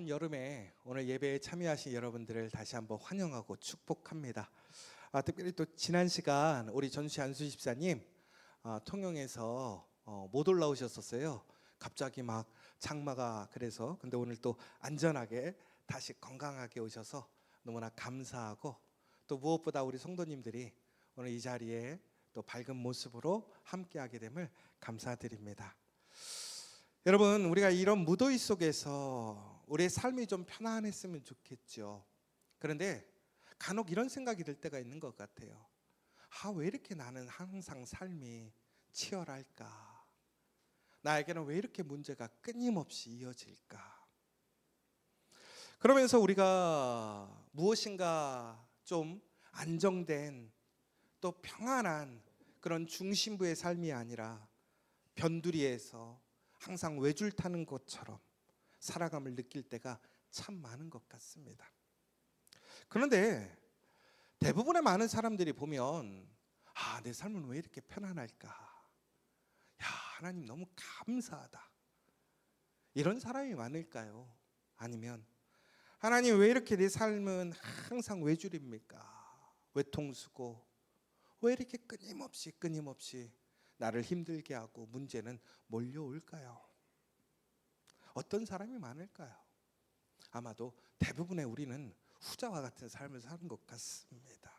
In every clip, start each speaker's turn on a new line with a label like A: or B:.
A: 더운 여름에 오늘 예배에 참여하신 여러분들을 다시 한번 환영하고 축복합니다. 특별히 또 지난 시간 우리 전시 안수 집사님 통영에서 못 올라오셨었어요. 갑자기 막 장마가 그래서 근데 오늘 또 안전하게 다시 건강하게 오셔서 너무나 감사하고 또 무엇보다 우리 성도님들이 오늘 이 자리에 또 밝은 모습으로 함께하게 됨을 감사드립니다. 여러분, 우리가 이런 무더위 속에서 우리의 삶이 좀 편안했으면 좋겠죠. 그런데 간혹 이런 생각이 들 때가 있는 것 같아요. 왜 이렇게 나는 항상 삶이 치열할까? 나에게는 왜 이렇게 문제가 끊임없이 이어질까? 그러면서 우리가 무엇인가 좀 안정된 또 평안한 그런 중심부의 삶이 아니라 변두리에서 항상 외줄 타는 것처럼 살아감을 느낄 때가 참 많은 것 같습니다. 그런데 대부분의 많은 사람들이 보면 내 삶은 왜 이렇게 편안할까? 하나님 너무 감사하다. 이런 사람이 많을까요? 아니면 하나님 왜 이렇게 내 삶은 항상 외줄입니까? 외통수고 왜 이렇게 끊임없이 나를 힘들게 하고 문제는 몰려올까요? 어떤 사람이 많을까요? 아마도 대부분의 우리는 후자와 같은 삶을 사는 것 같습니다.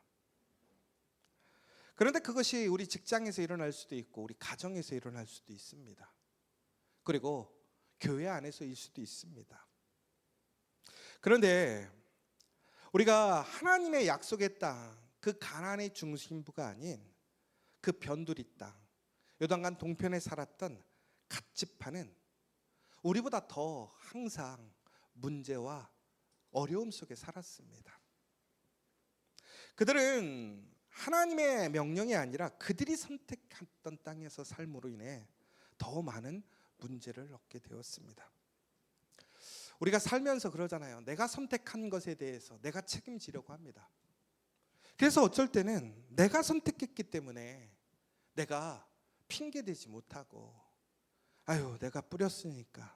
A: 그런데 그것이 우리 직장에서 일어날 수도 있고 우리 가정에서 일어날 수도 있습니다. 그리고 교회 안에서일 수도 있습니다. 그런데 우리가 하나님의 약속의 땅, 그 가나안의 중심부가 아닌 그 변두리 땅, 요단강 동편에 살았던 갓지파는 우리보다 더 항상 문제와 어려움 속에 살았습니다. 그들은 하나님의 명령이 아니라 그들이 선택했던 땅에서 삶으로 인해 더 많은 문제를 얻게 되었습니다. 우리가 살면서 그러잖아요. 내가 선택한 것에 대해서 내가 책임지려고 합니다. 그래서 어쩔 때는 내가 선택했기 때문에 내가 핑계대지 못하고 내가 뿌렸으니까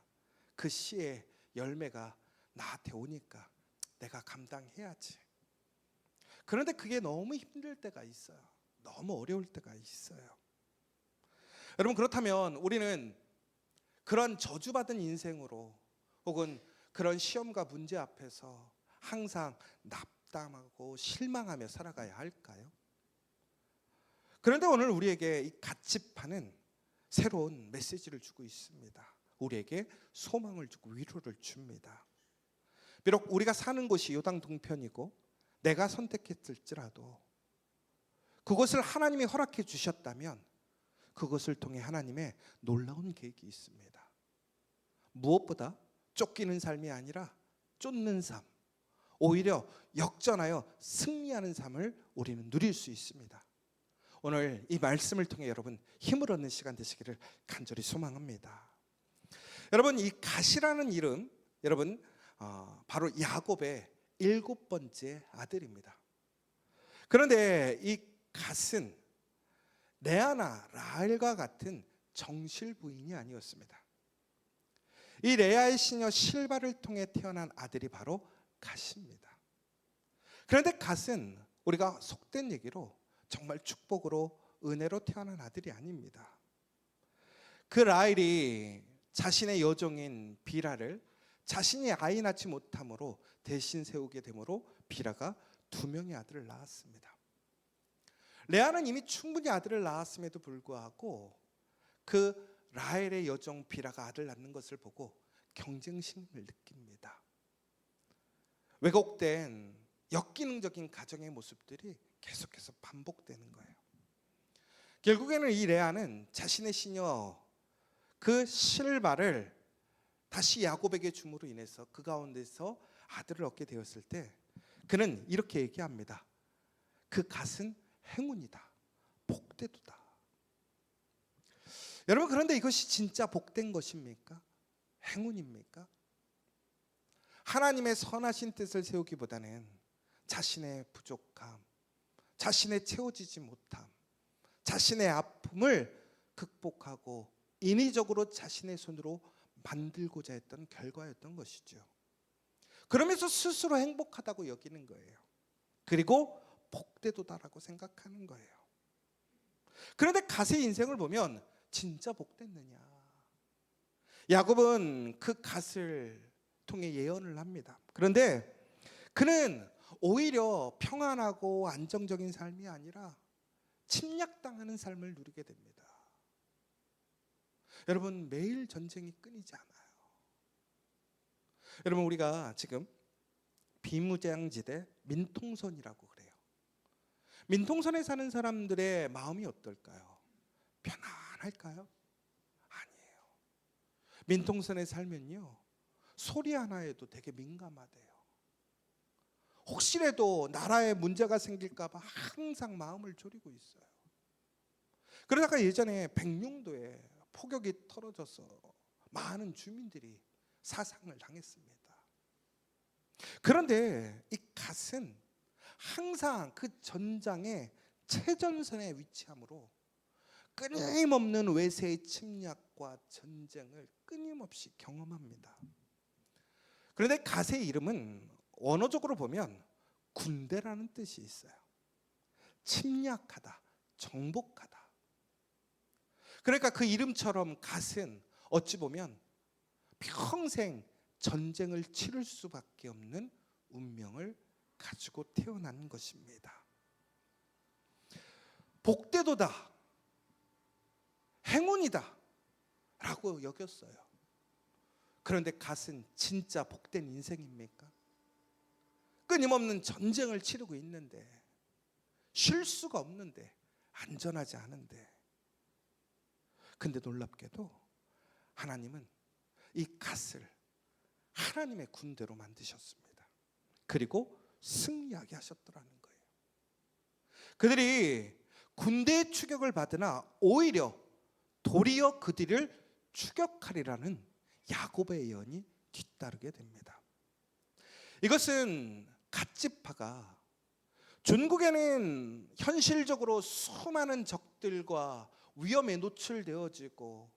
A: 그 씨의 열매가 나한테 오니까 내가 감당해야지. 그런데 그게 너무 힘들 때가 있어요. 너무 어려울 때가 있어요. 여러분, 그렇다면 우리는 그런 저주받은 인생으로 혹은 그런 시험과 문제 앞에서 항상 낙담하고 실망하며 살아가야 할까요? 그런데 오늘 우리에게 이 갓지파는 새로운 메시지를 주고 있습니다. 우리에게 소망을 주고 위로를 줍니다. 비록 우리가 사는 곳이 요단 동편이고 내가 선택했을지라도 그것을 하나님이 허락해 주셨다면 그것을 통해 하나님의 놀라운 계획이 있습니다. 무엇보다 쫓기는 삶이 아니라 쫓는 삶, 오히려 역전하여 승리하는 삶을 우리는 누릴 수 있습니다. 오늘 이 말씀을 통해 여러분 힘을 얻는 시간 되시기를 간절히 소망합니다. 여러분, 이 갓이라는 이름, 여러분 바로 야곱의 7번째 아들입니다. 그런데 이 갓은 레아나 라헬과 같은 정실 부인이 아니었습니다. 이 레아의 시녀 실바를 통해 태어난 아들이 바로 갓입니다. 그런데 갓은 우리가 속된 얘기로 정말 축복으로 은혜로 태어난 아들이 아닙니다. 그 라헬이 자신의 여종인 비라를 자신이 아이 낳지 못함으로 대신 세우게 되므로 비라가 2명의 아들을 낳았습니다. 레아는 이미 충분히 아들을 낳았음에도 불구하고 그 라헬의 여종 비라가 아들 낳는 것을 보고 경쟁심을 느낍니다. 왜곡된 역기능적인 가정의 모습들이 계속해서 반복되는 거예요. 결국에는 이 레아는 자신의 시녀 그 실바를 다시 야곱에게 줌으로 인해서 그 가운데서 아들을 얻게 되었을 때 그는 이렇게 얘기합니다. 그 갓은 행운이다. 복되도다. 여러분, 그런데 이것이 진짜 복된 것입니까? 행운입니까? 하나님의 선하신 뜻을 세우기보다는 자신의 부족함, 자신의 채워지지 못함, 자신의 아픔을 극복하고 인위적으로 자신의 손으로 만들고자 했던 결과였던 것이죠. 그러면서 스스로 행복하다고 여기는 거예요. 그리고 복되도다라고 생각하는 거예요. 그런데 갓의 인생을 보면 진짜 복됐느냐? 야곱은 그 갓을 통해 예언을 합니다. 그런데 그는 오히려 평안하고 안정적인 삶이 아니라 침략당하는 삶을 누리게 됩니다. 여러분, 매일 전쟁이 끊이지 않아요. 여러분, 우리가 지금 비무장지대 민통선이라고 그래요. 민통선에 사는 사람들의 마음이 어떨까요? 편안할까요? 아니에요. 민통선에 살면요, 소리 하나에도 되게 민감하대요. 혹시라도 나라에 문제가 생길까 봐 항상 마음을 졸이고 있어요. 그러다가 예전에 백령도에 폭격이 터져서 많은 주민들이 사상을 당했습니다. 그런데 이 갓은 항상 그 전장의 최전선에 위치하므로 끊임없는 외세의 침략과 전쟁을 끊임없이 경험합니다. 그런데 갓의 이름은 원어적으로 보면 군대라는 뜻이 있어요. 침략하다, 정복하다. 그러니까 그 이름처럼 갓은 어찌 보면 평생 전쟁을 치를 수밖에 없는 운명을 가지고 태어난 것입니다. 복되도다, 행운이다 라고 여겼어요. 그런데 갓은 진짜 복된 인생입니까? 끊임없는 전쟁을 치르고 있는데, 쉴 수가 없는데, 안전하지 않은데, 근데 놀랍게도 하나님은 이 갓을 하나님의 군대로 만드셨습니다. 그리고 승리하게 하셨더라는 거예요. 그들이 군대의 추격을 받으나 오히려 도리어 그들을 추격하리라는 야곱의 예언이 뒤따르게 됩니다. 이것은 갓지파가 중국에는 현실적으로 수많은 적들과 위험에 노출되어지고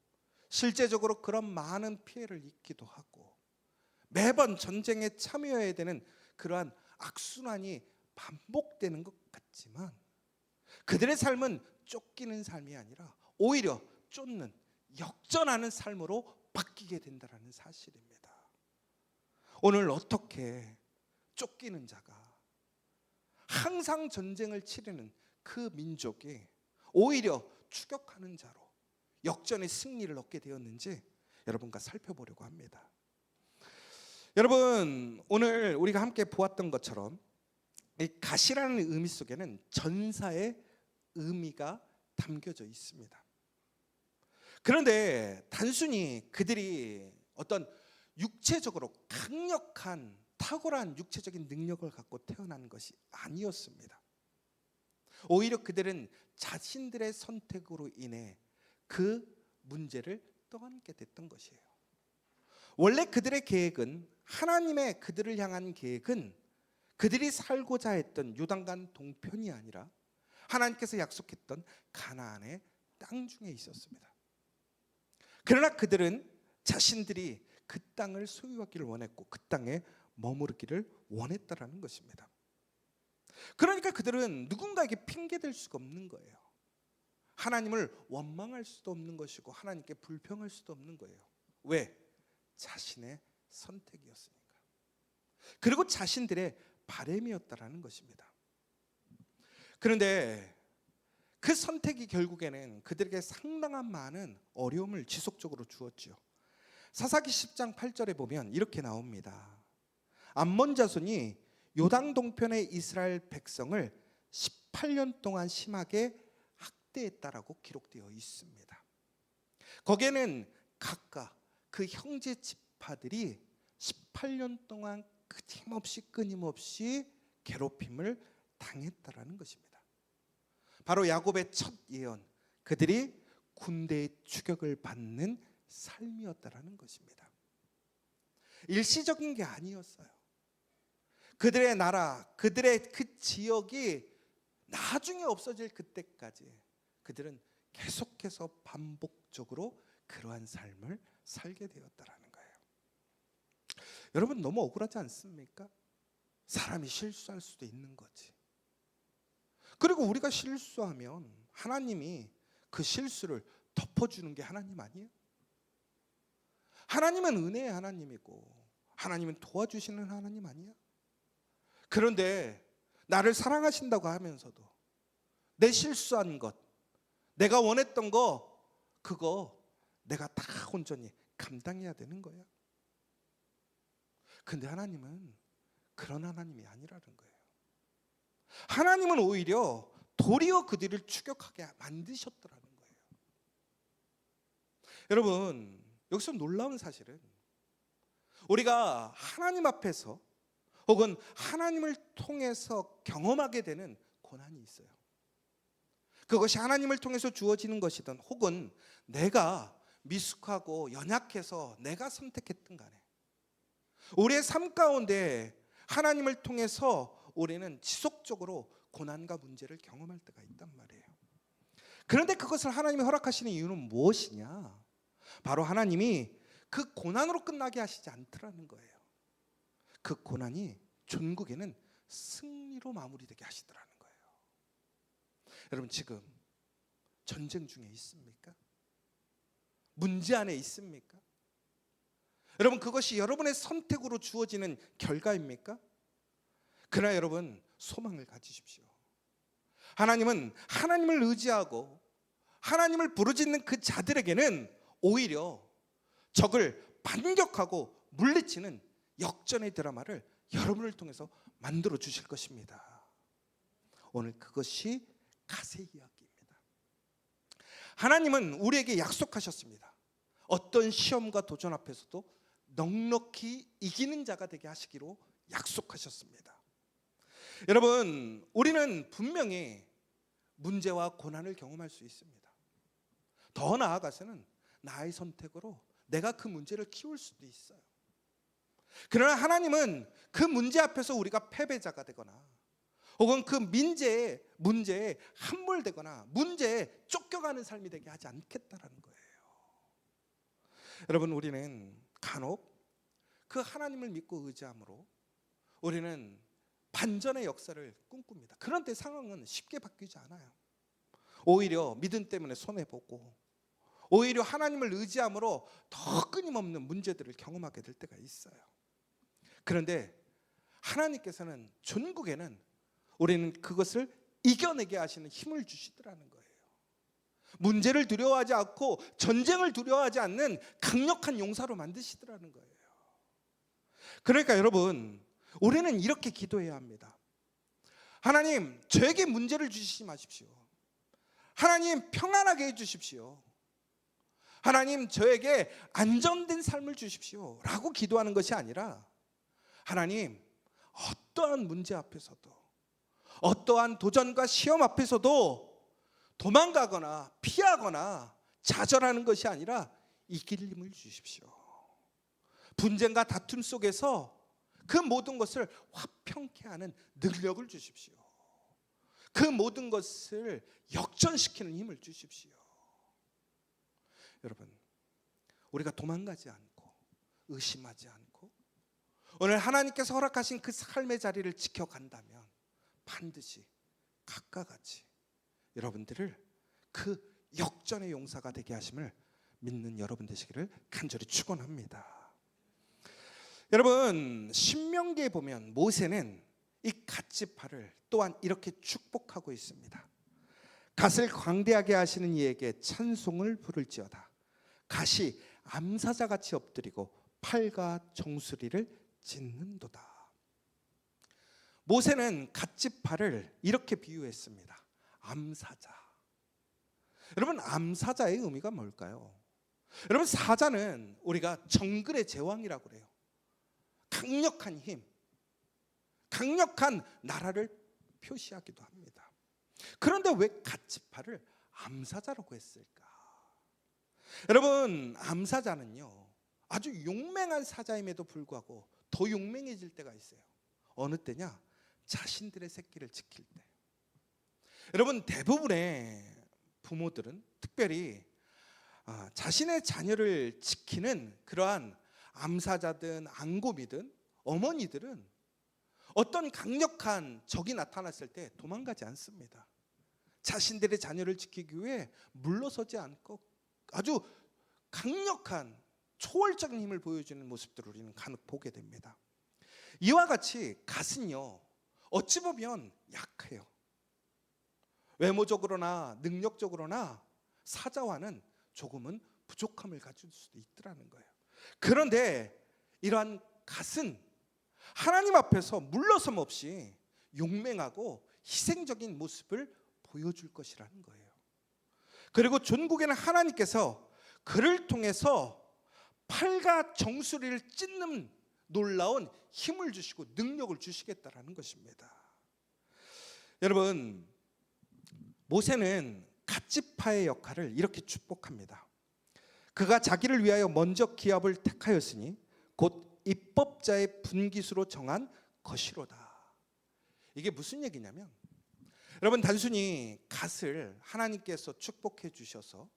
A: 실제적으로 그런 많은 피해를 입기도 하고 매번 전쟁에 참여해야 되는 그러한 악순환이 반복되는 것 같지만 그들의 삶은 쫓기는 삶이 아니라 오히려 쫓는, 역전하는 삶으로 바뀌게 된다는 사실입니다. 오늘 어떻게 쫓기는 자가 항상 전쟁을 치르는 그 민족이 오히려 추격하는 자로 역전의 승리를 얻게 되었는지 여러분과 살펴보려고 합니다. 여러분, 오늘 우리가 함께 보았던 것처럼 이 갓이라는 의미 속에는 전사의 의미가 담겨져 있습니다. 그런데 단순히 그들이 어떤 육체적으로 강력한 탁월한 육체적인 능력을 갖고 태어난 것이 아니었습니다. 오히려 그들은 자신들의 선택으로 인해 그 문제를 떠안게 됐던 것이에요. 원래 그들의 계획은, 하나님의 그들을 향한 계획은 그들이 살고자 했던 요단강 동편이 아니라 하나님께서 약속했던 가나안의 땅 중에 있었습니다. 그러나 그들은 자신들이 그 땅을 소유하기를 원했고 그 땅에 머무르기를 원했다라는 것입니다. 그러니까 그들은 누군가에게 핑계댈 수가 없는 거예요. 하나님을 원망할 수도 없는 것이고 하나님께 불평할 수도 없는 거예요. 왜? 자신의 선택이었으니까. 그리고 자신들의 바램이었다라는 것입니다. 그런데 그 선택이 결국에는 그들에게 상당한 많은 어려움을 지속적으로 주었죠. 사사기 10장 8절에 보면 이렇게 나옵니다. 암몬 자손이 요단 동편의 이스라엘 백성을 18년 동안 심하게 학대했다라고 기록되어 있습니다. 거기에는 각각 그 형제 지파들이 18년 동안 끊임없이 괴롭힘을 당했다라는 것입니다. 바로 야곱의 첫 예언, 그들이 군대의 추격을 받는 삶이었다라는 것입니다. 일시적인 게 아니었어요. 그들의 나라, 그들의 그 지역이 나중에 없어질 그때까지 그들은 계속해서 반복적으로 그러한 삶을 살게 되었다라는 거예요. 여러분 너무 억울하지 않습니까? 사람이 실수할 수도 있는 거지. 그리고 우리가 실수하면 하나님이 그 실수를 덮어주는 게 하나님 아니에요? 하나님은 은혜의 하나님이고 하나님은 도와주시는 하나님 아니야? 그런데 나를 사랑하신다고 하면서도 내 실수한 것, 내가 원했던 거, 그거 내가 다 온전히 감당해야 되는 거야. 근데 하나님은 그런 하나님이 아니라는 거예요. 하나님은 오히려 도리어 그들을 추격하게 만드셨더라는 거예요. 여러분, 여기서 놀라운 사실은 우리가 하나님 앞에서 혹은 하나님을 통해서 경험하게 되는 고난이 있어요. 그것이 하나님을 통해서 주어지는 것이든 혹은 내가 미숙하고 연약해서 내가 선택했든 간에 우리의 삶 가운데 하나님을 통해서 우리는 지속적으로 고난과 문제를 경험할 때가 있단 말이에요. 그런데 그것을 하나님이 허락하시는 이유는 무엇이냐? 바로 하나님이 그 고난으로 끝나게 하시지 않더라는 거예요. 그 고난이 전국에는 승리로 마무리되게 하시더라는 거예요. 여러분 지금 전쟁 중에 있습니까? 문제 안에 있습니까? 여러분 그것이 여러분의 선택으로 주어지는 결과입니까? 그러나 여러분 소망을 가지십시오. 하나님은 하나님을 의지하고 하나님을 부르짖는 그 자들에게는 오히려 적을 반격하고 물리치는 역전의 드라마를 여러분을 통해서 만들어 주실 것입니다. 오늘 그것이 가세 이야기입니다. 하나님은 우리에게 약속하셨습니다. 어떤 시험과 도전 앞에서도 넉넉히 이기는 자가 되게 하시기로 약속하셨습니다. 여러분, 우리는 분명히 문제와 고난을 경험할 수 있습니다. 더 나아가서는 나의 선택으로 내가 그 문제를 키울 수도 있어요. 그러나 하나님은 그 문제 앞에서 우리가 패배자가 되거나 혹은 그 문제에 함몰되거나 문제에 쫓겨가는 삶이 되게 하지 않겠다라는 거예요. 여러분 우리는 간혹 그 하나님을 믿고 의지함으로 우리는 반전의 역사를 꿈꿉니다. 그런데 상황은 쉽게 바뀌지 않아요. 오히려 믿음 때문에 손해보고 오히려 하나님을 의지함으로 더 끊임없는 문제들을 경험하게 될 때가 있어요. 그런데 하나님께서는 전국에는 우리는 그것을 이겨내게 하시는 힘을 주시더라는 거예요. 문제를 두려워하지 않고 전쟁을 두려워하지 않는 강력한 용사로 만드시더라는 거예요. 그러니까 여러분 우리는 이렇게 기도해야 합니다. 하나님 저에게 문제를 주시지 마십시오. 하나님 평안하게 해주십시오. 하나님 저에게 안정된 삶을 주십시오 라고 기도하는 것이 아니라 하나님 어떠한 문제 앞에서도 어떠한 도전과 시험 앞에서도 도망가거나 피하거나 좌절하는 것이 아니라 이길 힘을 주십시오. 분쟁과 다툼 속에서 그 모든 것을 화평케 하는 능력을 주십시오. 그 모든 것을 역전시키는 힘을 주십시오. 여러분 우리가 도망가지 않고 의심하지 않고 오늘 하나님께서 허락하신 그 삶의 자리를 지켜간다면 반드시 각과 같이 여러분들을 그 역전의 용사가 되게 하심을 믿는 여러분 되시기를 간절히 축원합니다. 여러분 신명기에 보면 모세는 이 갓지파를 또한 이렇게 축복하고 있습니다. 갓을 광대하게 하시는 이에게 찬송을 부를지어다. 갓이 암사자같이 엎드리고 팔과 정수리를 찢는도다. 모세는 갓지파를 이렇게 비유했습니다. 암사자. 여러분 암사자의 의미가 뭘까요? 여러분 사자는 우리가 정글의 제왕이라고 그래요. 강력한 힘, 강력한 나라를 표시하기도 합니다. 그런데 왜 갓지파를 암사자라고 했을까? 여러분 암사자는요 아주 용맹한 사자임에도 불구하고 더 용맹해질 때가 있어요. 어느 때냐? 자신들의 새끼를 지킬 때. 여러분 대부분의 부모들은 특별히 자신의 자녀를 지키는 그러한 암사자든 앙곰이든 어머니들은 어떤 강력한 적이 나타났을 때 도망가지 않습니다. 자신들의 자녀를 지키기 위해 물러서지 않고 아주 강력한 초월적인 힘을 보여주는 모습들을 우리는 간혹 보게 됩니다. 이와 같이 갓은요, 어찌 보면 약해요. 외모적으로나 능력적으로나 사자와는 조금은 부족함을 가질 수도 있더라는 거예요. 그런데 이러한 갓은 하나님 앞에서 물러섬 없이 용맹하고 희생적인 모습을 보여줄 것이라는 거예요. 그리고 전국에는 하나님께서 그를 통해서 팔과 정수리를 찢는 놀라운 힘을 주시고 능력을 주시겠다라는 것입니다. 여러분, 모세는 갓지파의 역할을 이렇게 축복합니다. 그가 자기를 위하여 먼저 기업을 택하였으니 곧 입법자의 분깃으로 정한 것이로다. 이게 무슨 얘기냐면, 여러분, 단순히 갓을 하나님께서 축복해 주셔서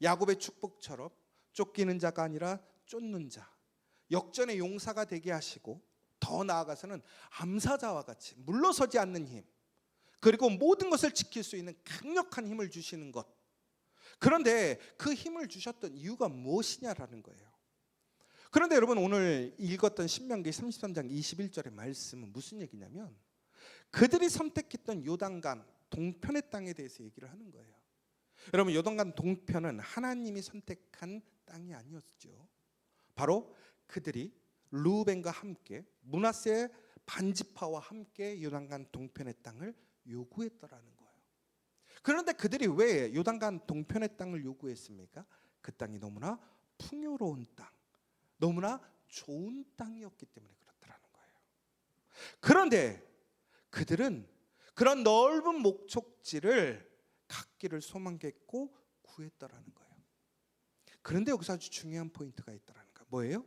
A: 야곱의 축복처럼 쫓기는 자가 아니라 쫓는 자, 역전의 용사가 되게 하시고, 더 나아가서는 암사자와 같이 물러서지 않는 힘, 그리고 모든 것을 지킬 수 있는 강력한 힘을 주시는 것. 그런데 그 힘을 주셨던 이유가 무엇이냐라는 거예요. 그런데 여러분, 오늘 읽었던 신명기 33장 21절의 말씀은 무슨 얘기냐면, 그들이 선택했던 요단강 동편의 땅에 대해서 얘기를 하는 거예요. 여러분, 요단강 동편은 하나님이 선택한 땅이 아니었죠. 바로 그들이 르우벤과 함께 므낫세 반지파와 함께 요단강 동편의 땅을 요구했더라는 거예요. 그런데 그들이 왜 요단강 동편의 땅을 요구했습니까? 그 땅이 너무나 풍요로운 땅, 너무나 좋은 땅이었기 때문에 그렇더라는 거예요. 그런데 그들은 그런 넓은 목적지를 갖기를 소망했고 구했더라는 거예요. 그런데 여기서 아주 중요한 포인트가 있더라는 거예요. 뭐예요?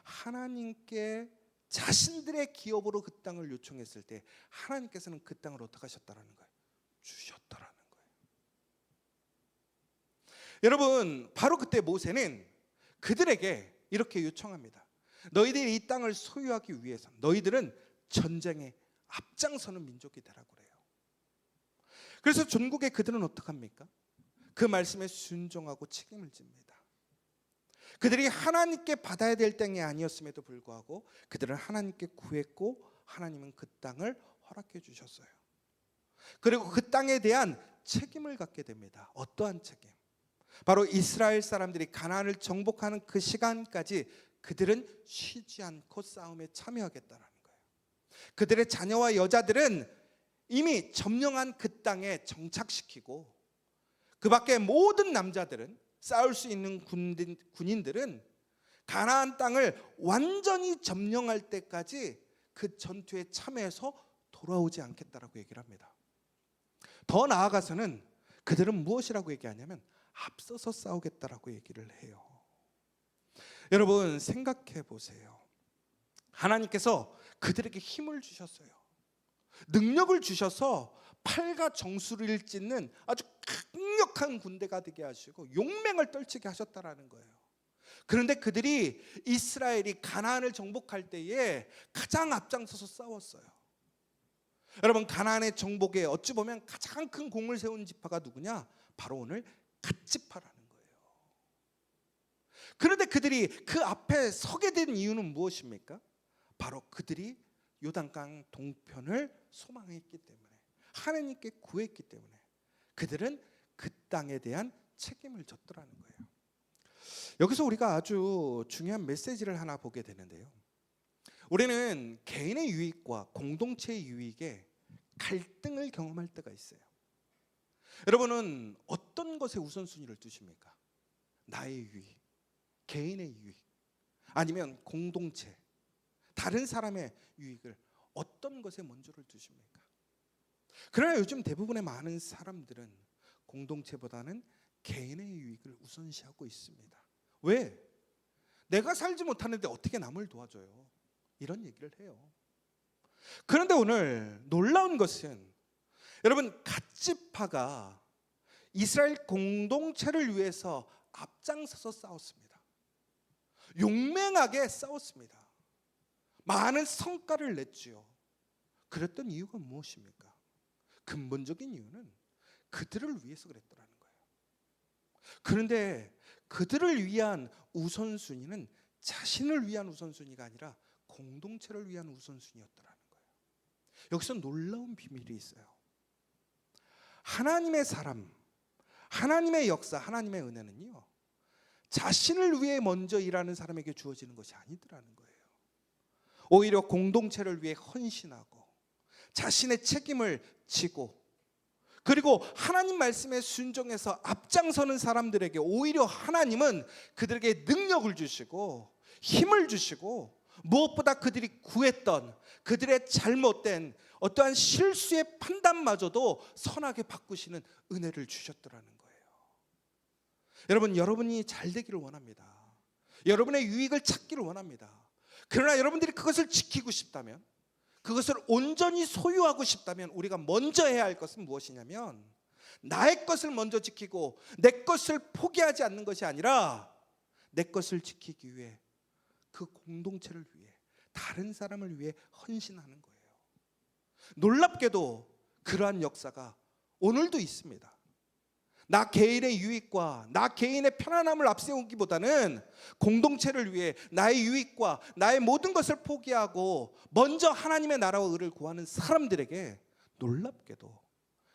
A: 하나님께 자신들의 기업으로 그 땅을 요청했을 때 하나님께서는 그 땅을 어떻게 하셨다라는 거예요? 주셨다라는 거예요. 여러분, 바로 그때 모세는 그들에게 이렇게 요청합니다. 너희들이 이 땅을 소유하기 위해서 너희들은 전쟁에 앞장서는 민족이 되라고 그래요. 그래서 전국의 그들은 어떡합니까? 그 말씀에 순종하고 책임을 집니다. 그들이 하나님께 받아야 될 땅이 아니었음에도 불구하고 그들은 하나님께 구했고 하나님은 그 땅을 허락해 주셨어요. 그리고 그 땅에 대한 책임을 갖게 됩니다. 어떠한 책임? 바로 이스라엘 사람들이 가나안을 정복하는 그 시간까지 그들은 쉬지 않고 싸움에 참여하겠다는 거예요. 그들의 자녀와 여자들은 이미 점령한 그 땅에 정착시키고, 그 밖에 모든 남자들은, 싸울 수 있는 군인들은 가나안 땅을 완전히 점령할 때까지 그 전투에 참여해서 돌아오지 않겠다라고 얘기를 합니다. 더 나아가서는 그들은 무엇이라고 얘기하냐면 앞서서 싸우겠다라고 얘기를 해요. 여러분, 생각해 보세요. 하나님께서 그들에게 힘을 주셨어요. 능력을 주셔서 팔과 정수리를 찢는 아주 강력한 군대가 되게 하시고 용맹을 떨치게 하셨다라는 거예요. 그런데 그들이 이스라엘이 가나안을 정복할 때에 가장 앞장서서 싸웠어요. 여러분, 가나안의 정복에 어찌 보면 가장 큰 공을 세운 지파가 누구냐? 바로 오늘 갓지파라는 거예요. 그런데 그들이 그 앞에 서게 된 이유는 무엇입니까? 바로 그들이 요단강 동편을 소망했기 때문에, 하나님께 구했기 때문에 그들은 그 땅에 대한 책임을 졌더라는 거예요. 여기서 우리가 아주 중요한 메시지를 하나 보게 되는데요. 우리는 개인의 유익과 공동체의 유익에 갈등을 경험할 때가 있어요. 여러분은 어떤 것에 우선순위를 두십니까? 나의 유익, 개인의 유익, 아니면 공동체, 다른 사람의 유익을 어떤 것에 먼저를 두십니까? 그러나 요즘 대부분의 많은 사람들은 공동체보다는 개인의 유익을 우선시하고 있습니다. 왜? 내가 살지 못하는데 어떻게 남을 도와줘요? 이런 얘기를 해요. 그런데 오늘 놀라운 것은, 여러분, 갓지파가 이스라엘 공동체를 위해서 앞장서서 싸웠습니다. 용맹하게 싸웠습니다. 많은 성과를 냈지요. 그랬던 이유가 무엇입니까? 근본적인 이유는 그들을 위해서 그랬더라는 거예요. 그런데 그들을 위한 우선순위는 자신을 위한 우선순위가 아니라 공동체를 위한 우선순위였더라는 거예요. 여기서 놀라운 비밀이 있어요. 하나님의 사람, 하나님의 역사, 하나님의 은혜는요, 자신을 위해 먼저 일하는 사람에게 주어지는 것이 아니더라는 거예요. 오히려 공동체를 위해 헌신하고 자신의 책임을 지고, 그리고 하나님 말씀에 순종해서 앞장서는 사람들에게 오히려 하나님은 그들에게 능력을 주시고 힘을 주시고, 무엇보다 그들이 구했던 그들의 잘못된 어떠한 실수의 판단마저도 선하게 바꾸시는 은혜를 주셨더라는 거예요. 여러분, 여러분이 잘 되기를 원합니다. 여러분의 유익을 찾기를 원합니다. 그러나 여러분들이 그것을 지키고 싶다면, 그것을 온전히 소유하고 싶다면 우리가 먼저 해야 할 것은 무엇이냐면, 나의 것을 먼저 지키고 내 것을 포기하지 않는 것이 아니라 내 것을 지키기 위해 그 공동체를 위해, 다른 사람을 위해 헌신하는 거예요. 놀랍게도 그러한 역사가 오늘도 있습니다. 나 개인의 유익과 나 개인의 편안함을 앞세우기보다는 공동체를 위해 나의 유익과 나의 모든 것을 포기하고 먼저 하나님의 나라와 의를 구하는 사람들에게 놀랍게도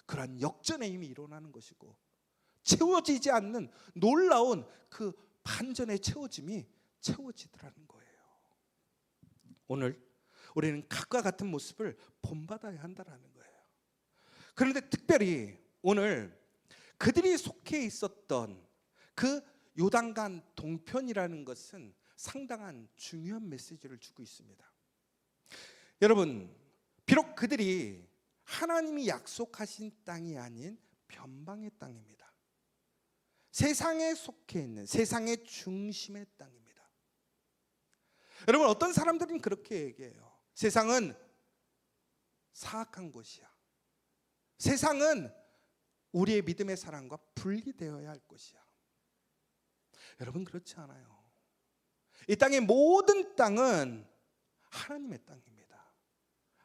A: 그러한 역전의 힘이 일어나는 것이고, 채워지지 않는 놀라운 그 반전의 채워짐이 채워지더라는 거예요. 오늘 우리는 각과 같은 모습을 본받아야 한다는 거예요. 그런데 특별히 오늘 그들이 속해 있었던 그 요단강 동편이라는 것은 상당한 중요한 메시지를 주고 있습니다. 여러분, 비록 그들이 하나님이 약속하신 땅이 아닌 변방의 땅입니다. 세상에 속해 있는, 세상의 중심의 땅입니다. 여러분, 어떤 사람들은 그렇게 얘기해요. 세상은 사악한 곳이야. 세상은 우리의 믿음의 사랑과 분리되어야 할 것이야. 여러분, 그렇지 않아요. 이 땅의 모든 땅은 하나님의 땅입니다.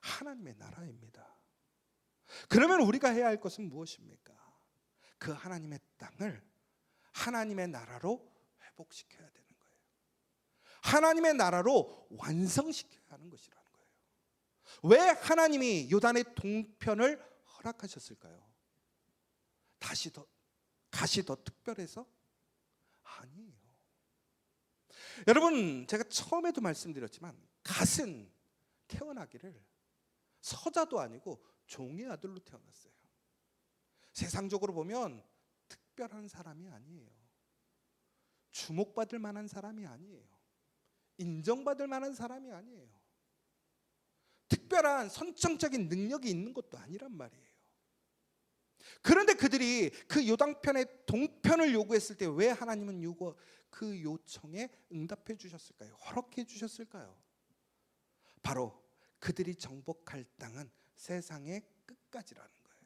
A: 하나님의 나라입니다. 그러면 우리가 해야 할 것은 무엇입니까? 그 하나님의 땅을 하나님의 나라로 회복시켜야 되는 거예요. 하나님의 나라로 완성시켜야 하는 것이라는 거예요. 왜 하나님이 요단의 동편을 허락하셨을까요? 갓이 더 특별해서? 아니에요. 여러분, 제가 처음에도 말씀드렸지만 갓은 태어나기를 서자도 아니고 종의 아들로 태어났어요. 세상적으로 보면 특별한 사람이 아니에요. 주목받을 만한 사람이 아니에요. 인정받을 만한 사람이 아니에요. 특별한 선천적인 능력이 있는 것도 아니란 말이에요. 그런데 그들이 그 요단편의 동편을 요구했을 때 왜 하나님은 그 요청에 응답해 주셨을까요? 허락해 주셨을까요? 바로 그들이 정복할 땅은 세상의 끝까지라는 거예요.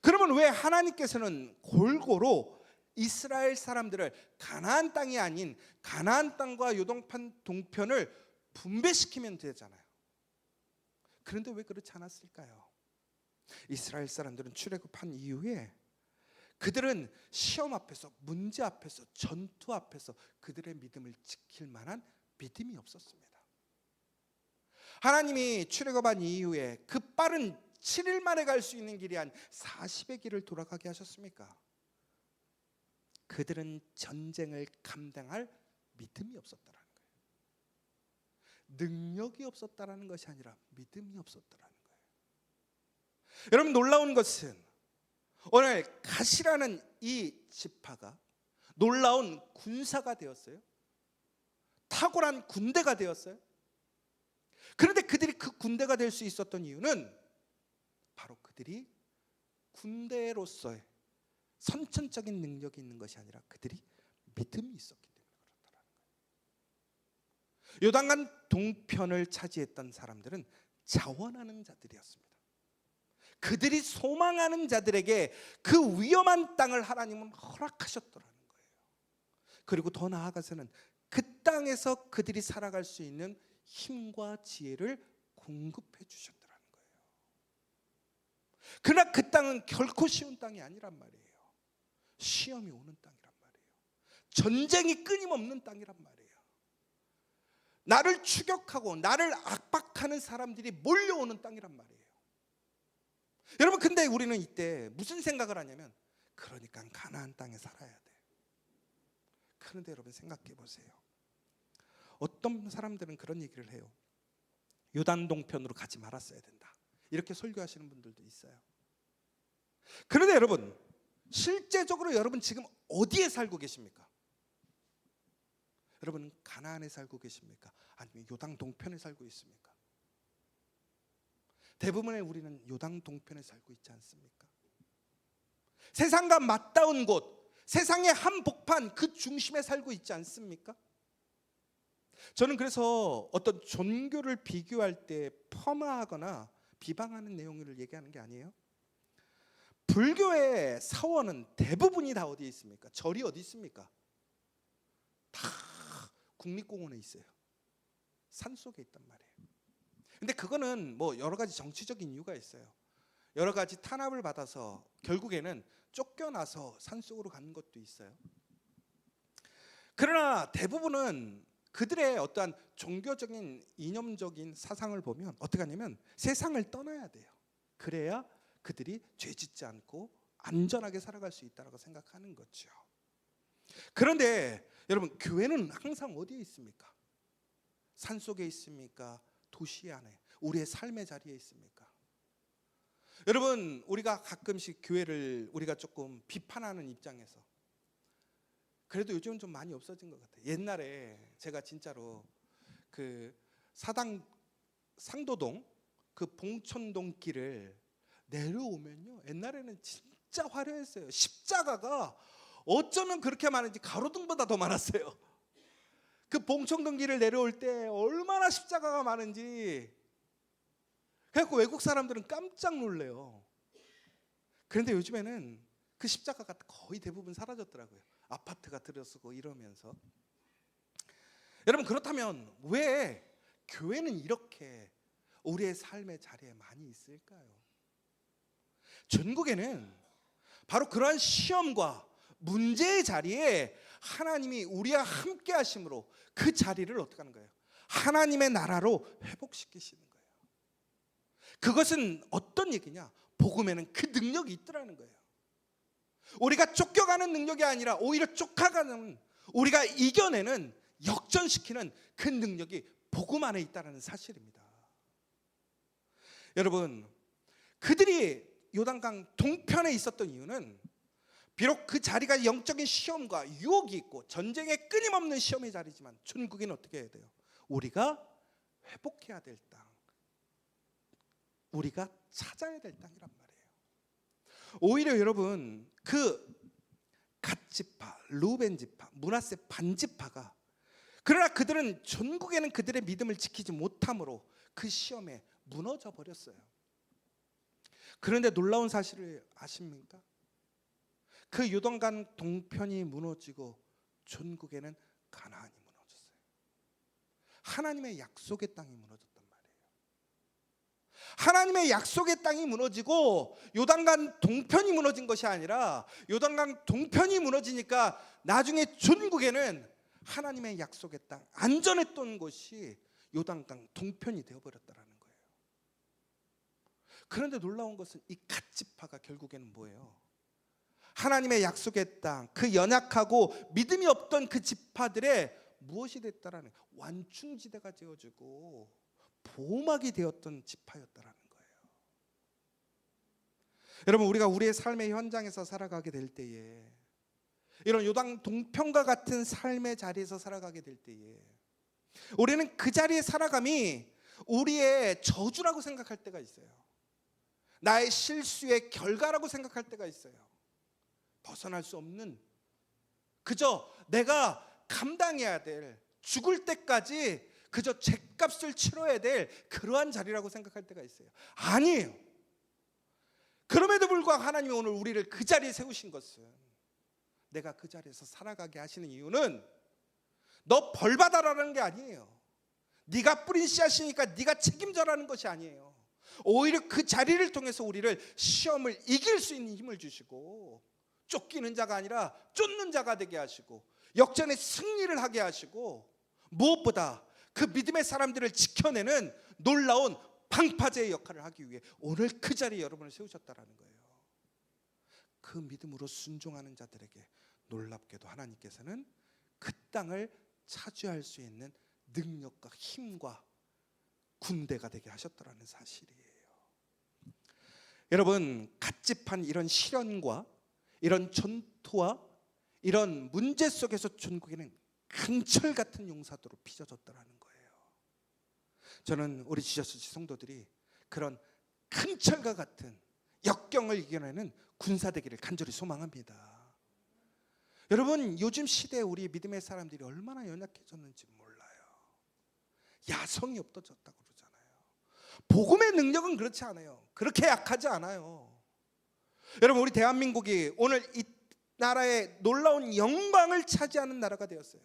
A: 그러면 왜 하나님께서는 골고루 이스라엘 사람들을 가나안 땅이 아닌 가나안 땅과 요단편 동편을 분배시키면 되잖아요. 그런데 왜 그렇지 않았을까요? 이스라엘 사람들은 출애굽한 이후에 그들은 시험 앞에서, 문제 앞에서, 전투 앞에서 그들의 믿음을 지킬 만한 믿음이 없었습니다. 하나님이 출애굽한 이후에 그 빠른 7일 만에 갈 수 있는 길이 한 40의 길을 돌아가게 하셨습니까? 그들은 전쟁을 감당할 믿음이 없었다라는 거예요. 능력이 없었다라는 것이 아니라 믿음이 없었다라는 거예요. 여러분, 놀라운 것은 오늘 갓이라는 이 지파가 놀라운 군사가 되었어요. 탁월한 군대가 되었어요. 그런데 그들이 그 군대가 될 수 있었던 이유는 바로 그들이 군대로서의 선천적인 능력이 있는 것이 아니라 그들이 믿음이 있었기 때문에 그렇다라는 거예요. 요단강 동편을 차지했던 사람들은 자원하는 자들이었습니다. 그들이 소망하는 자들에게 그 위험한 땅을 하나님은 허락하셨더라는 거예요. 그리고 더 나아가서는 그 땅에서 그들이 살아갈 수 있는 힘과 지혜를 공급해 주셨더라는 거예요. 그러나 그 땅은 결코 쉬운 땅이 아니란 말이에요. 시험이 오는 땅이란 말이에요. 전쟁이 끊임없는 땅이란 말이에요. 나를 추격하고 나를 압박하는 사람들이 몰려오는 땅이란 말이에요. 여러분, 근데 우리는 이때 무슨 생각을 하냐면, 그러니까 가나안 땅에 살아야 돼. 그런데 여러분 생각해 보세요. 어떤 사람들은 그런 얘기를 해요. 요단 동편으로 가지 말았어야 된다, 이렇게 설교하시는 분들도 있어요. 그런데 여러분, 실제적으로 여러분 지금 어디에 살고 계십니까? 여러분은 가나안에 살고 계십니까? 아니면 요단 동편에 살고 있습니까? 대부분의 우리는 요단 동편에 살고 있지 않습니까? 세상과 맞닿은 곳, 세상의 한복판 그 중심에 살고 있지 않습니까? 저는 그래서 어떤 종교를 비교할 때 폄하하거나 비방하는 내용을 얘기하는 게 아니에요. 불교의 사원은 대부분이 다 어디에 있습니까? 절이 어디 있습니까? 다 국립공원에 있어요. 산속에 있단 말이에요. 근데 그거는 뭐 여러 가지 정치적인 이유가 있어요. 여러 가지 탄압을 받아서 결국에는 쫓겨나서 산속으로 가는 것도 있어요. 그러나 대부분은 그들의 어떠한 종교적인 이념적인 사상을 보면 어떻게 하냐면 세상을 떠나야 돼요. 그래야 그들이 죄짓지 않고 안전하게 살아갈 수 있다고 생각하는 거죠. 그런데 여러분, 교회는 항상 어디에 있습니까? 산속에 있습니까? 도시 안에, 우리의 삶의 자리에 있습니까? 여러분, 우리가 가끔씩 교회를 우리가 조금 비판하는 입장에서, 그래도 요즘은 좀 많이 없어진 것 같아요. 옛날에 제가 진짜로 그 사당 상도동 그 봉천동 길을 내려오면요, 옛날에는 진짜 화려했어요. 십자가가 어쩌면 그렇게 많은지 가로등보다 더 많았어요. 그 봉천동 길을 내려올 때 얼마나 십자가가 많은지, 그래서 외국 사람들은 깜짝 놀래요. 그런데 요즘에는 그 십자가가 거의 대부분 사라졌더라고요. 아파트가 들어서고 이러면서. 여러분, 그렇다면 왜 교회는 이렇게 우리의 삶의 자리에 많이 있을까요? 전국에는 바로 그러한 시험과 문제의 자리에 하나님이 우리와 함께 하심으로 그 자리를 어떻게 하는 거예요? 하나님의 나라로 회복시키시는 거예요. 그것은 어떤 얘기냐? 복음에는 그 능력이 있더라는 거예요. 우리가 쫓겨가는 능력이 아니라 오히려 쫓아가는, 우리가 이겨내는, 역전시키는 그 능력이 복음 안에 있다는 사실입니다. 여러분, 그들이 요단강 동편에 있었던 이유는 비록 그 자리가 영적인 시험과 유혹이 있고 전쟁의 끊임없는 시험의 자리지만 천국에는 어떻게 해야 돼요? 우리가 회복해야 될 땅, 우리가 찾아야 될 땅이란 말이에요. 오히려 여러분, 그 갓지파, 루벤지파, 므낫세 반지파가, 그러나 그들은 전국에는 그들의 믿음을 지키지 못함으로 그 시험에 무너져 버렸어요. 그런데 놀라운 사실을 아십니까? 그 요단강 동편이 무너지고 전국에는 가나안이 무너졌어요. 하나님의 약속의 땅이 무너졌단 말이에요. 하나님의 약속의 땅이 무너지고 요단강 동편이 무너진 것이 아니라 요단강 동편이 무너지니까 나중에 전국에는 하나님의 약속의 땅, 안전했던 곳이 요단강 동편이 되어버렸다는 거예요. 그런데 놀라운 것은 이 갓지파가 결국에는 뭐예요? 하나님의 약속의 땅, 그 연약하고 믿음이 없던 그 지파들의 무엇이 됐다라는, 완충지대가 되어주고 보호막이 되었던 지파였다라는 거예요. 여러분, 우리가 우리의 삶의 현장에서 살아가게 될 때에, 이런 요단 동편과 같은 삶의 자리에서 살아가게 될 때에, 우리는 그 자리에 살아감이 우리의 저주라고 생각할 때가 있어요. 나의 실수의 결과라고 생각할 때가 있어요. 벗어날 수 없는, 그저 내가 감당해야 될, 죽을 때까지 그저 죗값을 치러야 될 그러한 자리라고 생각할 때가 있어요. 아니에요. 그럼에도 불구하고 하나님이 오늘 우리를 그 자리에 세우신 것은, 내가 그 자리에서 살아가게 하시는 이유는 너 벌 받아라는 게 아니에요. 네가 뿌린 씨앗이니까 네가 책임져라는 것이 아니에요. 오히려 그 자리를 통해서 우리를 시험을 이길 수 있는 힘을 주시고, 쫓기는 자가 아니라 쫓는 자가 되게 하시고, 역전의 승리를 하게 하시고, 무엇보다 그 믿음의 사람들을 지켜내는 놀라운 방파제의 역할을 하기 위해 오늘 그 자리에 여러분을 세우셨다라는 거예요. 그 믿음으로 순종하는 자들에게 놀랍게도 하나님께서는 그 땅을 차지할 수 있는 능력과 힘과 군대가 되게 하셨다라는 사실이에요. 여러분, 갓집한 이런 시련과 이런 전투와 이런 문제 속에서 전국에는 강철 같은 용사도로 빚어졌다라는 거예요. 저는 우리 지저스 성도들이 그런 강철과 같은 역경을 이겨내는 군사 되기를 간절히 소망합니다. 여러분, 요즘 시대에 우리 믿음의 사람들이 얼마나 연약해졌는지 몰라요. 야성이 없어졌다고 그러잖아요. 복음의 능력은 그렇지 않아요. 그렇게 약하지 않아요. 여러분, 우리 대한민국이 오늘 이 나라의 놀라운 영광을 차지하는 나라가 되었어요.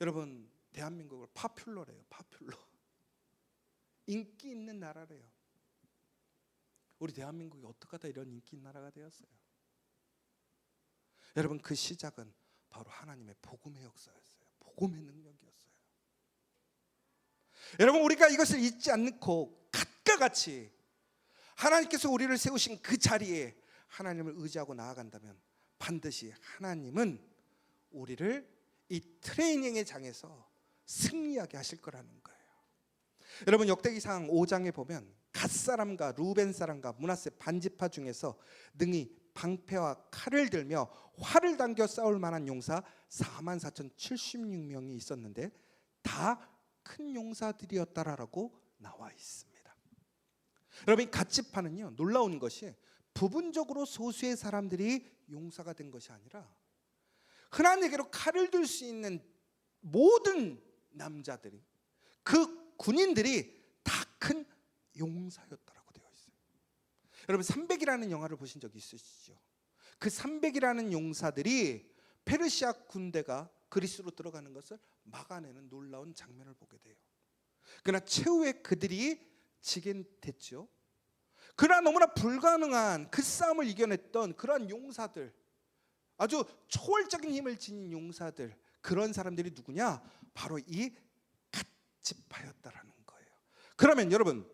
A: 여러분, 대한민국을 파퓰러래요. 파퓰러. 인기 있는 나라래요. 우리 대한민국이 어떻게 하다 이런 인기 있는 나라가 되었어요? 여러분, 그 시작은 바로 하나님의 복음의 역사였어요. 복음의 능력이었어요. 여러분, 우리가 이것을 잊지 않고 갖가 같이 하나님께서 우리를 세우신 그 자리에 하나님을 의지하고 나아간다면 반드시 하나님은 우리를 이 트레이닝의 장에서 승리하게 하실 거라는 거예요. 여러분, 역대기상 5장에 보면 갓사람과 루벤 사람과 므낫세 반지파 중에서 능히 방패와 칼을 들며 활을 당겨 싸울 만한 용사 44,076명이 있었는데 다 큰 용사들이었다라고 나와 있습니다. 여러분, 이 갓지파는요, 놀라운 것이 부분적으로 소수의 사람들이 용사가 된 것이 아니라 흔한에게로 칼을 들 수 있는 모든 남자들이, 그 군인들이 다 큰 용사였다라고 되어 있어요. 여러분, 300이라는 영화를 보신 적 있으시죠? 그 300이라는 용사들이 페르시아 군대가 그리스로 들어가는 것을 막아내는 놀라운 장면을 보게 돼요. 그러나 최후에 그들이 지게 됐죠. 그러나 너무나 불가능한 그 싸움을 이겨냈던 그러한 용사들, 아주 초월적인 힘을 지닌 용사들, 그런 사람들이 누구냐? 바로 이 갓지파였다라는 거예요. 그러면 여러분,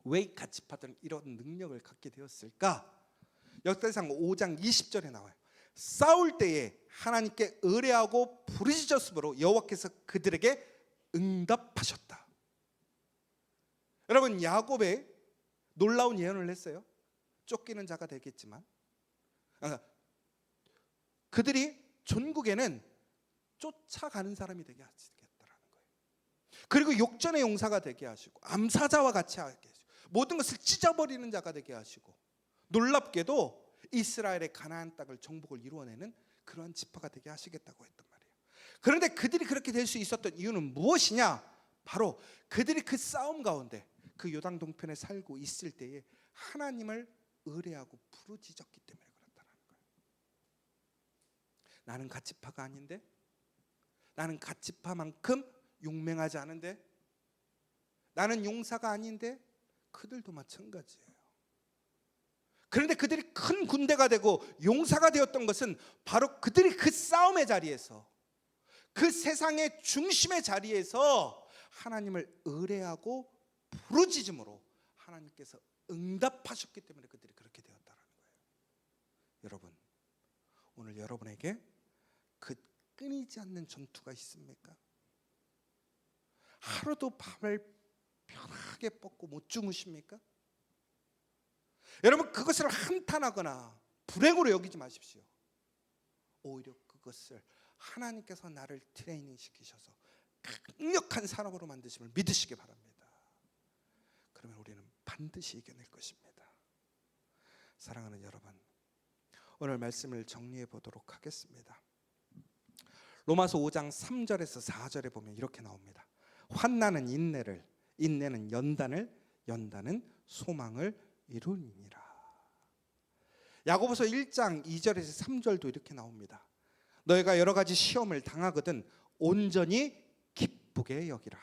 A: 왜 이 갓지파들은 이런 능력을 갖게 되었을까? 역대상 5장 20절에 나와요. 싸울 때에 하나님께 의뢰하고 부르짖었으므로 여호와께서 그들에게 응답하셨다. 여러분, 야곱의 놀라운 예언을 했어요. 쫓기는 자가 되겠지만 그들이 전국에는 쫓아가는 사람이 되게 하시겠다라는 거예요. 그리고 욕전의 용사가 되게 하시고 암사자와 같이 하게 하시고 모든 것을 찢어버리는 자가 되게 하시고, 놀랍게도 이스라엘의 가나안 땅을 정복을 이루어내는 그러한 지파가 되게 하시겠다고 했단 말이에요. 그런데 그들이 그렇게 될 수 있었던 이유는 무엇이냐? 바로 그들이 그 싸움 가운데 그 요단 동편에 살고 있을 때에 하나님을 의뢰하고 부르짖었기 때문에 그렇다는 거예요. 나는 갓지파가 아닌데, 나는 갓지파만큼 용맹하지 않은데, 나는 용사가 아닌데, 그들도 마찬가지예요. 그런데 그들이 큰 군대가 되고 용사가 되었던 것은 바로 그들이 그 싸움의 자리에서, 그 세상의 중심의 자리에서 하나님을 의뢰하고 부르짖음으로 하나님께서 응답하셨기 때문에 그들이 그렇게 되었다는 거예요. 여러분, 오늘 여러분에게 그 끊이지 않는 전투가 있습니까? 하루도 밤을 편하게 뻗고 못 주무십니까? 여러분, 그것을 한탄하거나 불행으로 여기지 마십시오. 오히려 그것을 하나님께서 나를 트레이닝 시키셔서 강력한 사람으로 만드심을 믿으시기 바랍니다. 그러면 우리는 반드시 이겨낼 것입니다. 사랑하는 여러분, 오늘 말씀을 정리해 보도록 하겠습니다. 로마서 5장 3절에서 4절에 보면 이렇게 나옵니다. 환난은 인내를, 인내는 연단을, 연단은 소망을 이루니라. 야고보서 1장 2절에서 3절도 이렇게 나옵니다. 너희가 여러 가지 시험을 당하거든 온전히 기쁘게 여기라.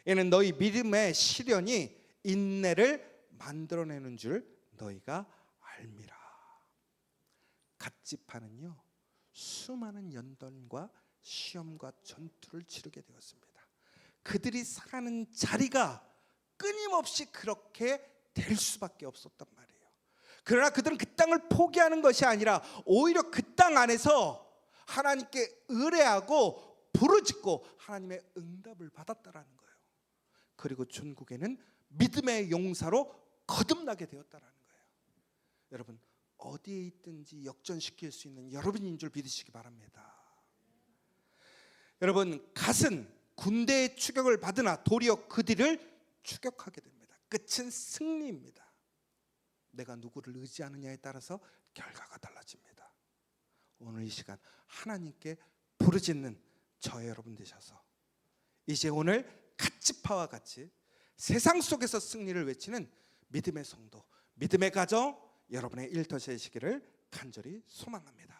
A: 이는 너희 믿음의 시련이 인내를 만들어내는 줄 너희가 알미라. 갓집파는요, 수많은 연단과 시험과 전투를 치르게 되었습니다. 그들이 살아가는 자리가 끊임없이 그렇게 될 수밖에 없었단 말이에요. 그러나 그들은 그 땅을 포기하는 것이 아니라 오히려 그 땅 안에서 하나님께 의뢰하고 부르짖고 하나님의 응답을 받았다라는 거예요. 그리고 천국에는 믿음의 용사로 거듭나게 되었다라는 거예요. 여러분, 어디에 있든지 역전시킬 수 있는 여러분인 줄 믿으시기 바랍니다. 여러분, 갓은 군대의 추격을 받으나 도리어 그들을 추격하게 됩니다. 끝은 승리입니다. 내가 누구를 의지하느냐에 따라서 결과가 달라집니다. 오늘 이 시간 하나님께 부르짖는 저 여러분 되셔서 이제 오늘 갓지파와 같이 세상 속에서 승리를 외치는 믿음의 성도, 믿음의 가정 여러분의 일터시기를 간절히 소망합니다.